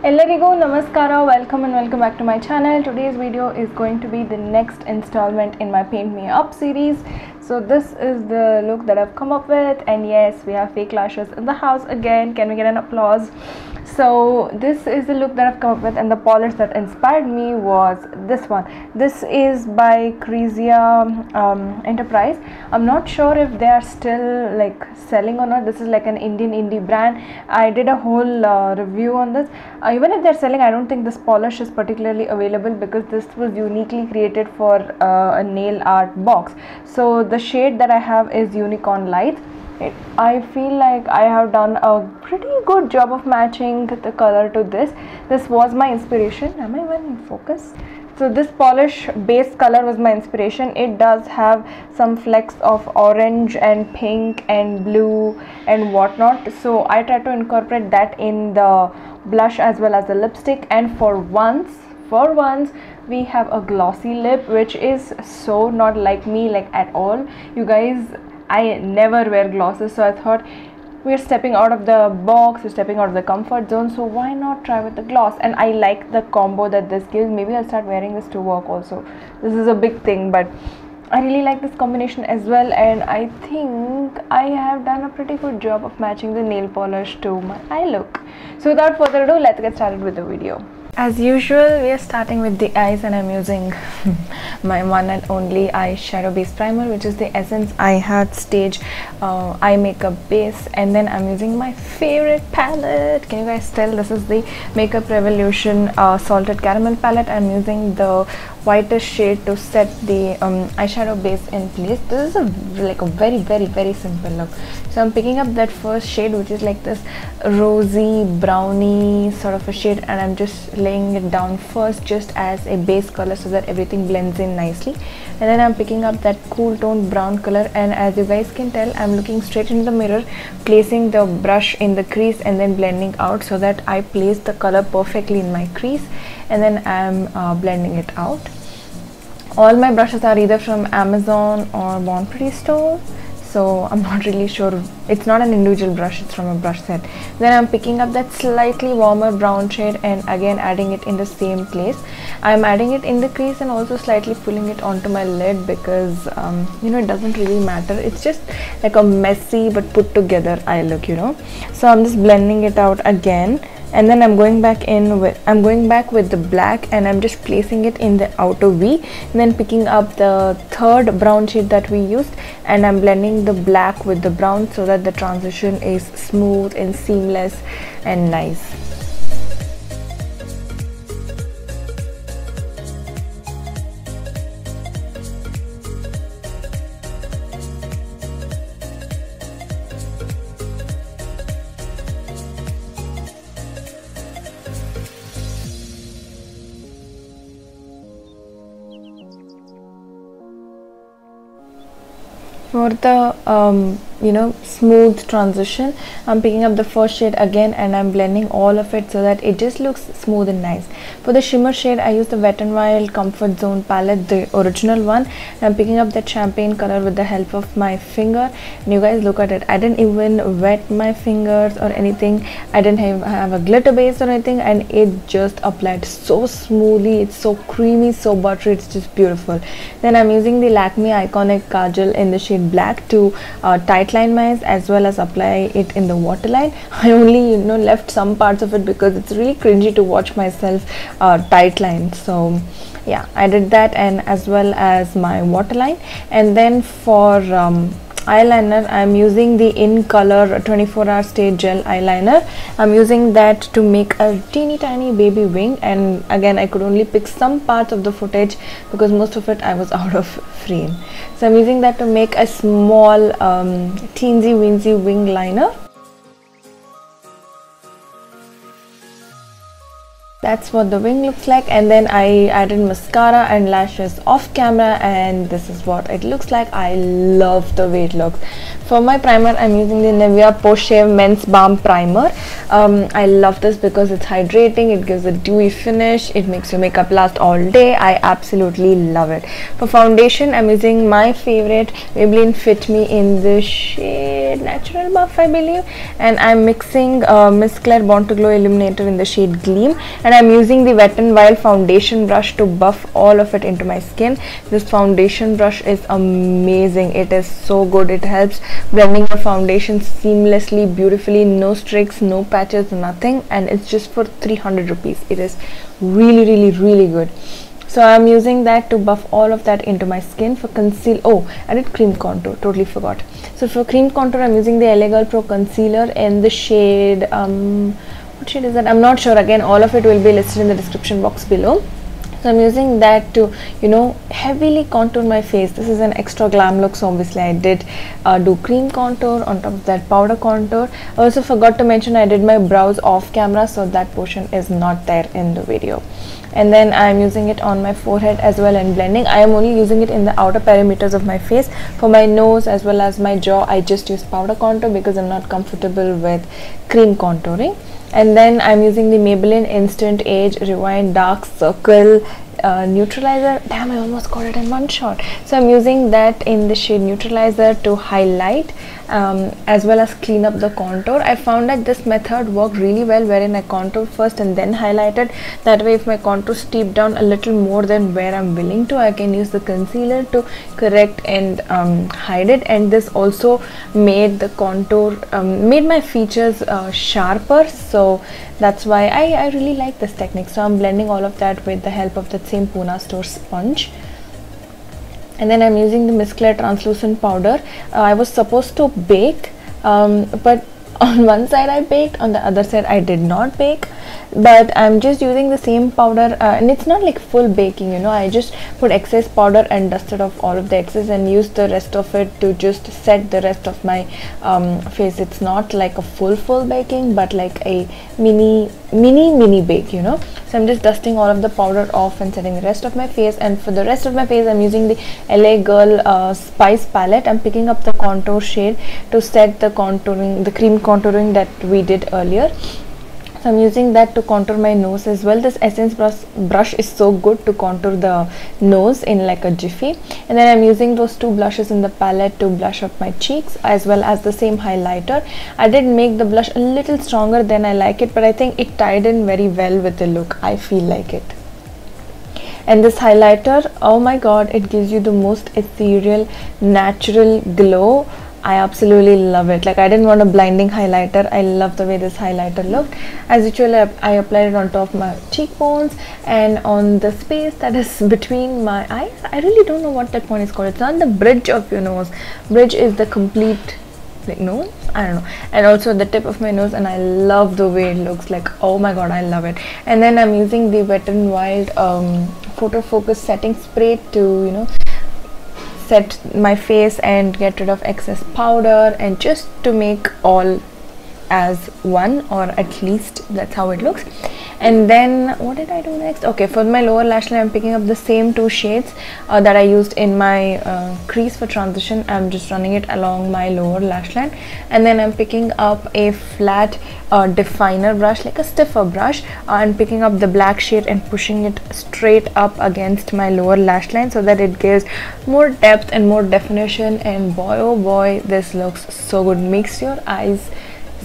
Ellarigu namaskara, welcome and welcome back to my channel. Today's video is going to be the next installment in my Paint Me Up series. So this is the look that I've come up with, and yes, we have fake lashes in the house again. Can we get an applause? So this is the look that I've come up with, and the polish that inspired me was this one. This is by Crisia Enterprise. I'm not sure if they are still like selling or not. This is like an Indian indie brand. I did a whole review on this. Even if they're selling, I don't think this polish is particularly available because this was uniquely created for a nail art box. So the shade that I have is Unicorn Light. I feel like I have done a pretty good job of matching the color to this. This was my inspiration. Am I even in focus? So this polish base color was my inspiration. It does have some flecks of orange and pink and blue and whatnot. So I tried to incorporate that in the blush as well as the lipstick. And for once we have a glossy lip, which is so not like me, like at all. You guys, I never wear glosses, so I thought we're stepping out of the box, we're stepping out of the comfort zone, so why not try with the gloss? And I like the combo that this gives. Maybe I'll start wearing this to work also. This is a big thing, but I really like this combination as well, and I think I have done a pretty good job of matching the nail polish to my eye look. So without further ado, let's get started with the video. As usual, we are starting with the eyes, and I'm using my one and only eyeshadow base primer, which is the Essence I Had Stage eye makeup base. And then I'm using my favorite palette. Can you guys tell? This is the Makeup Revolution Salted Caramel palette. I'm using the whitest shade to set the eyeshadow base in place. This is like a very simple look. So I'm picking up that first shade, which is like this rosy brownie sort of a shade, and I'm just laying it down first just as a base color so that everything blends in nicely. And then I'm picking up that cool toned brown color, and as you guys can tell, I'm looking straight into the mirror, placing the brush in the crease and then blending out so that I place the color perfectly in my crease, and then I'm blending it out. All my brushes are either from Amazon or Born Pretty store, so I'm not really sure. It's not an individual brush, it's from a brush set. Then I'm picking up that slightly warmer brown shade and again adding it in the same place. I'm adding it in the crease and also slightly pulling it onto my lid because you know, it doesn't really matter. It's just like a messy but put together eye look, you know. So I'm just blending it out again, and then I'm going back with the black, and I'm just placing it in the outer V, and then picking up the third brown shade that we used, and I'm blending the black with the brown so that the transition is smooth and seamless and nice. For the you know, smooth transition, I'm picking up the first shade again and I'm blending all of it so that it just looks smooth and nice. For the shimmer shade, I use the Wet n Wild Comfort Zone palette, the original one. I'm picking up that champagne color with the help of my finger, and you guys look at it. I didn't even wet my fingers or anything. I didn't have a glitter base or anything, and it just applied so smoothly. It's so creamy, so buttery. It's just beautiful. Then I'm using the Lakme Iconic Kajal in the shade Black to tightline my eyes as well as apply it in the waterline. I only, you know, left some parts of it because it's really cringy to watch myself tightline. So yeah, I did that, and as well as my waterline. And then for eyeliner, I'm using the In Color 24-hour Stay Gel eyeliner. I'm using that to make a teeny tiny baby wing, and again I could only pick some parts of the footage because most of it I was out of frame. So I'm using that to make a small teensy weensy wing liner. That's what the wing looks like. And then I added mascara and lashes off camera, and this is what it looks like. I love the way it looks. For my primer, I'm using the Nivea Post Shave Men's Balm Primer. I love this because it's hydrating, it gives a dewy finish, it makes your makeup last all day. I absolutely love it. For foundation, I'm using my favorite Maybelline Fit Me in the shade Natural Buff, I believe, and I'm mixing Miss Claire Born to Glow Illuminator in the shade Gleam, and I'm using the Wet n Wild foundation brush to buff all of it into my skin. This foundation brush is amazing. It is so good. It helps blending your foundation seamlessly, beautifully, no streaks, no patches, nothing, and it's just for 300 rupees. It is really good. So I'm using that to buff all of that into my skin. For conceal, oh, I did cream contour, totally forgot. So for cream contour, I'm using the LA Girl Pro concealer in the shade what shade is that? I'm not sure. Again, all of it will be listed in the description box below. So I'm using that to, you know, heavily contour my face. This is an extra glam look, so obviously I did do cream contour, on top of that powder contour. I also forgot to mention I did my brows off camera, so that portion is not there in the video. And then I'm using it on my forehead as well and blending. I am only using it in the outer perimeters of my face. For my nose as well as my jaw, I just use powder contour because I'm not comfortable with cream contouring. And then I'm using the Maybelline Instant Age Rewind Dark Circle neutralizer. Damn, I almost got it in one shot. So I'm using that in the shade neutralizer to highlight as well as clean up the contour. I found that this method worked really well, wherein I contour first and then highlighted. That way, if my contour steep down a little more than where I'm willing to, I can use the concealer to correct and hide it. And this also made the contour, made my features sharper. So that's why I really like this technique. So I'm blending all of that with the help of that same Puna Store sponge. And then I'm using the Miss Claire translucent powder. I was supposed to bake, but on one side I baked, on the other side I did not bake. But I'm just using the same powder, and it's not like full baking, you know. I just put excess powder and dusted off all of the excess and used the rest of it to just set the rest of my face. It's not like a full baking, but like a mini bake, you know. So I'm just dusting all of the powder off and setting the rest of my face. And for the rest of my face, I'm using the LA Girl Spice palette. I'm picking up the contour shade to set the contouring, the cream contouring that we did earlier. So I'm using that to contour my nose as well. This essence brush is so good to contour the nose in like a jiffy. And then I'm using those two blushes in the palette to blush up my cheeks as well as the same highlighter. I did make the blush a little stronger than I like it, but I think it tied in very well with the look. I feel like it. And this highlighter, oh my god, it gives you the most ethereal, natural glow. I absolutely love it. Like, I didn't want a blinding highlighter. I love the way this highlighter looked. As usual, I applied it on top of my cheekbones and on the space that is between my eyes. I really don't know what that point is called. It's on the bridge of your nose. Bridge is the complete, like, nose, I don't know, and also the tip of my nose, and I love the way it looks. Like, oh my god, I love it. And then I'm using the Wet n Wild Photofocus setting spray to, you know, set my face and get rid of excess powder, and just to make all as one, or at least that's how it looks. And then what did I do next? Okay, for my lower lash line, I'm picking up the same two shades that I used in my crease for transition. I'm just running it along my lower lash line, and then I'm picking up a flat definer brush, like a stiffer brush, and picking up the black shade and pushing it straight up against my lower lash line so that it gives more depth and more definition. And boy oh boy, this looks so good, makes your eyes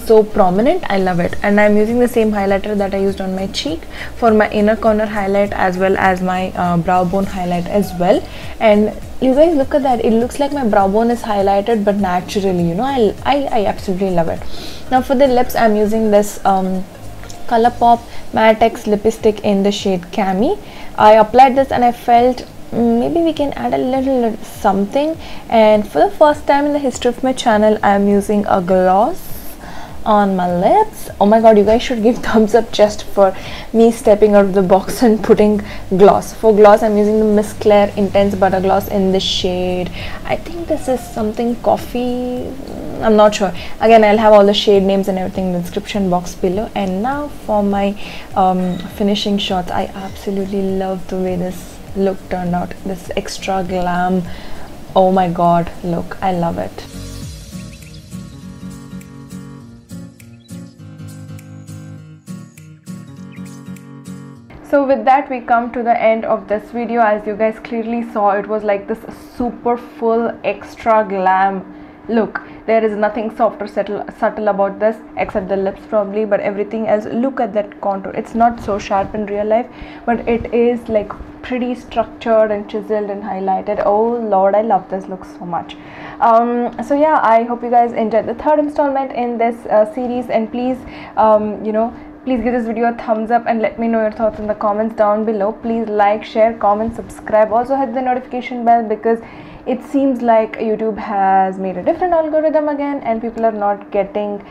so prominent. I love it. And I'm using the same highlighter that I used on my cheek for my inner corner highlight as well as my brow bone highlight as well. And you guys, look at that, it looks like my brow bone is highlighted but naturally, you know. I absolutely love it. Now for the lips, I'm using this Colorpop Matte X lipstick in the shade Cami. I applied this and I felt maybe we can add a little something, and for the first time in the history of my channel, I'm using a gloss on my lips. Oh my god, you guys should give thumbs up just for me stepping out of the box and putting gloss. For gloss, I'm using the Miss Claire Intense Butter Gloss in the shade, I think this is something coffee, I'm not sure. Again, I'll have all the shade names and everything in the description box below. And now for my finishing shots, I absolutely love the way this look turned out. This extra glam, oh my god, look, I love it. So with that, we come to the end of this video. As you guys clearly saw, it was like this super full extra glam look. There is nothing soft or subtle about this except the lips probably, but everything else, look at that contour. It's not so sharp in real life, but it is like pretty structured and chiseled and highlighted. Oh lord, I love this look so much. So yeah, I hope you guys enjoyed the third installment in this series, and please please give this video a thumbs up and let me know your thoughts in the comments down below. Please like, share, comment, subscribe. Also hit the notification bell, because it seems like YouTube has made a different algorithm again and people are not getting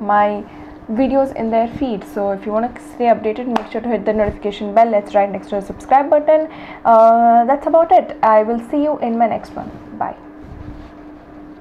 my videos in their feed. So if you want to stay updated, make sure to hit the notification bell. It's right next to the subscribe button. That's about it. I will see you in my next one. Bye.